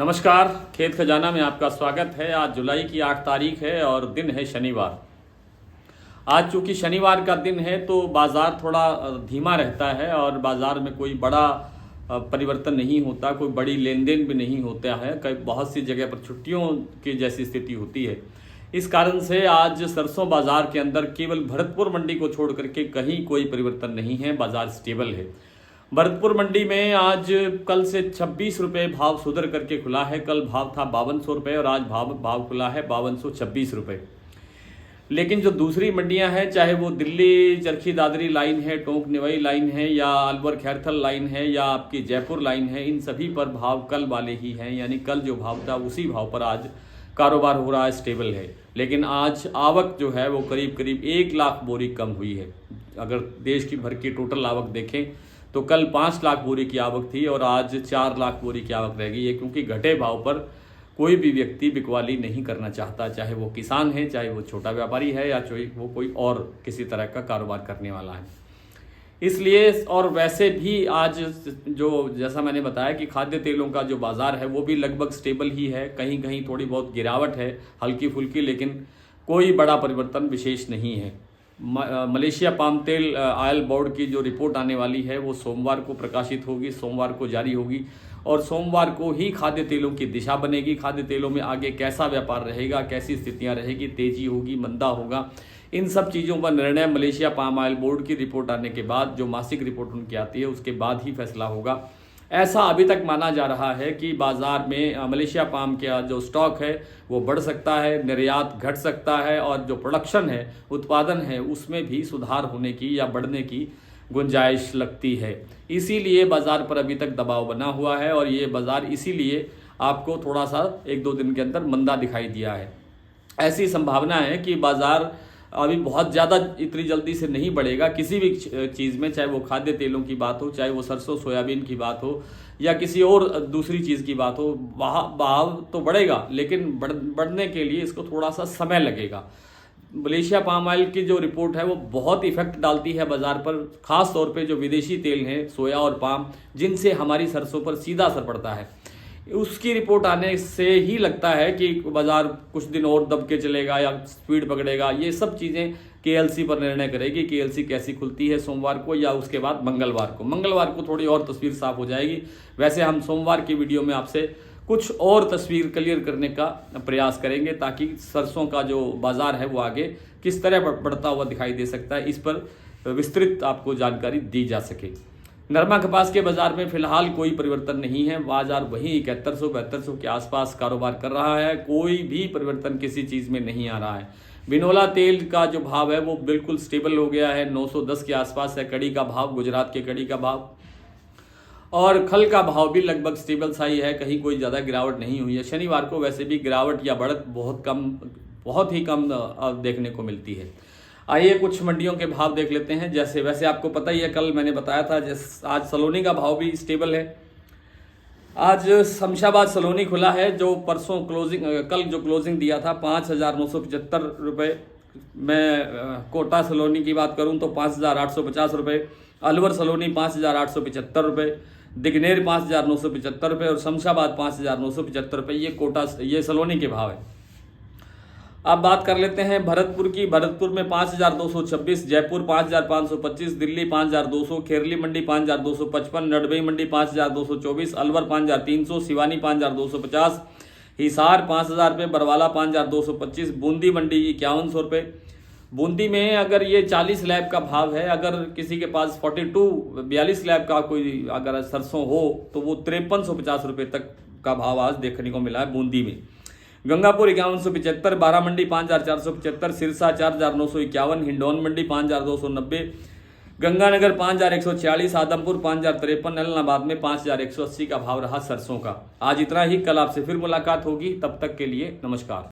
नमस्कार, खेत खजाना में आपका स्वागत है। आज जुलाई की 8 तारीख है और दिन है शनिवार। आज चूंकि शनिवार का दिन है तो बाज़ार थोड़ा धीमा रहता है और बाज़ार में कोई बड़ा परिवर्तन नहीं होता, कोई बड़ी लेन देन भी नहीं होता है। कई बहुत सी जगह पर छुट्टियों की जैसी स्थिति होती है। इस कारण से आज सरसों बाज़ार के अंदर केवल भरतपुर मंडी को छोड़ करके कहीं कोई परिवर्तन नहीं है, बाज़ार स्टेबल है। भरतपुर मंडी में आज कल से 26 रुपये भाव सुधर करके खुला है। कल भाव था 5200 रुपये और आज भाव खुला है 5226 रुपये। लेकिन जो दूसरी मंडियां हैं, चाहे वो दिल्ली चरखी दादरी लाइन है, टोंक निवाई लाइन है, या अलवर खैरथल लाइन है, या आपकी जयपुर लाइन है, इन सभी पर भाव कल वाले ही हैं। यानी कल जो भाव था उसी भाव पर आज कारोबार हो रहा है, स्टेबल है। लेकिन आज आवक जो है वो करीब करीब 1 लाख बोरी कम हुई है। अगर देश की भर की टोटल आवक देखें तो कल 5 लाख बोरी की आवक थी और आज 4 लाख बोरी की आवक रह गई है, क्योंकि घटे भाव पर कोई भी व्यक्ति बिकवाली नहीं करना चाहता, चाहे वो किसान है, चाहे वो छोटा व्यापारी है, या चाहे वो कोई और किसी तरह का कारोबार करने वाला है। इसलिए और वैसे भी आज जो जैसा मैंने बताया कि खाद्य तेलों का जो बाज़ार है वो भी लगभग स्टेबल ही है। कहीं कहीं थोड़ी बहुत गिरावट है, हल्की फुल्की, लेकिन कोई बड़ा परिवर्तन विशेष नहीं है। मलेशिया पाम तेल ऑयल बोर्ड की जो रिपोर्ट आने वाली है वो सोमवार को प्रकाशित होगी, सोमवार को जारी होगी और सोमवार को ही खाद्य तेलों की दिशा बनेगी। खाद्य तेलों में आगे कैसा व्यापार रहेगा, कैसी स्थितियां रहेगी, तेजी होगी, मंदा होगा, इन सब चीज़ों पर निर्णय मलेशिया पाम ऑयल बोर्ड की रिपोर्ट आने के बाद, जो मासिक रिपोर्ट उनकी आती है उसके बाद ही फैसला होगा। ऐसा अभी तक माना जा रहा है कि बाज़ार में मलेशिया पाम का जो स्टॉक है वो बढ़ सकता है, निर्यात घट सकता है और जो प्रोडक्शन है, उत्पादन है, उसमें भी सुधार होने की या बढ़ने की गुंजाइश लगती है। इसीलिए बाज़ार पर अभी तक दबाव बना हुआ है और ये बाज़ार इसीलिए आपको थोड़ा सा 1-2 दिन के अंदर मंदा दिखाई दिया है। ऐसी संभावना है कि बाज़ार अभी बहुत ज़्यादा इतनी जल्दी से नहीं बढ़ेगा किसी भी चीज़ में, चाहे वो खाद्य तेलों की बात हो, चाहे वो सरसों सोयाबीन की बात हो, या किसी और दूसरी चीज़ की बात हो। भाव तो बढ़ेगा, लेकिन बढ़ने के लिए इसको थोड़ा सा समय लगेगा। मलेशिया पाम ऑयल की जो रिपोर्ट है वो बहुत इफेक्ट डालती है बाज़ार पर, ख़ास तौर पे जो विदेशी तेल हैं, सोया और पाम, जिनसे हमारी सरसों पर सीधा असर पड़ता है। उसकी रिपोर्ट आने से ही लगता है कि बाज़ार कुछ दिन और दब के चलेगा या स्पीड पकड़ेगा। ये सब चीज़ें केएलसी पर निर्णय करेगी। केएलसी कैसी खुलती है सोमवार को या उसके बाद मंगलवार को थोड़ी और तस्वीर साफ हो जाएगी। वैसे हम सोमवार की वीडियो में आपसे कुछ और तस्वीर क्लियर करने का प्रयास करेंगे, ताकि सरसों का जो बाज़ार है वो आगे किस तरह बढ़ता हुआ दिखाई दे सकता है, इस पर विस्तृत आपको जानकारी दी जा सके। नरमा कपास के बाज़ार में फिलहाल कोई परिवर्तन नहीं है। बाज़ार वही 7100-7200 के आसपास कारोबार कर रहा है। कोई भी परिवर्तन किसी चीज़ में नहीं आ रहा है। बिनोला तेल का जो भाव है वो बिल्कुल स्टेबल हो गया है, 910 के आसपास है कड़ी का भाव, गुजरात के कड़ी का भाव, और खल का भाव भी लगभग स्टेबल सा ही है, कहीं कोई ज़्यादा गिरावट नहीं हुई है। शनिवार को वैसे भी गिरावट या बढ़त बहुत ही कम देखने को मिलती है। आइए कुछ मंडियों के भाव देख लेते हैं। वैसे आपको पता ही है, कल मैंने बताया था, आज सलोनी का भाव भी स्टेबल है। आज शमशाबाद सलोनी खुला है, जो परसों कल जो क्लोजिंग दिया था 5975 रुपये। मैं कोटा सलोनी की बात करूं तो 5850 रुपये, अलवर सलोनी 5875 रुपये, दिगनेर 5975 रुपये और शमशाबाद 5975 रुपये। ये सलोनी के भाव है। अब बात कर लेते हैं भरतपुर की। भरतपुर में 5226, जयपुर 5525, दिल्ली 5200, खेरली मंडी 5255, नडबई मंडी 5224, अलवर 5300, सिवानी 5250, हिसार 5000 रुपये, बरवाला 5225, बूंदी मंडी 5100 रुपये। बूंदी में अगर ये 40 लैब का भाव है, अगर किसी के पास 42 लैब का कोई अगर सरसों हो तो वो 5350 रुपये तक का भाव आज देखने को मिला है बूंदी में। गंगापुर 5175, बारा मंडी 5475, सिरसा 4951, हिंडौन मंडी 5290, गंगानगर 5146, आदमपुर 5053, एलनाबाद में 5180 का भाव रहा सरसों का। आज इतना ही। कल आपसे फिर मुलाकात होगी, तब तक के लिए नमस्कार।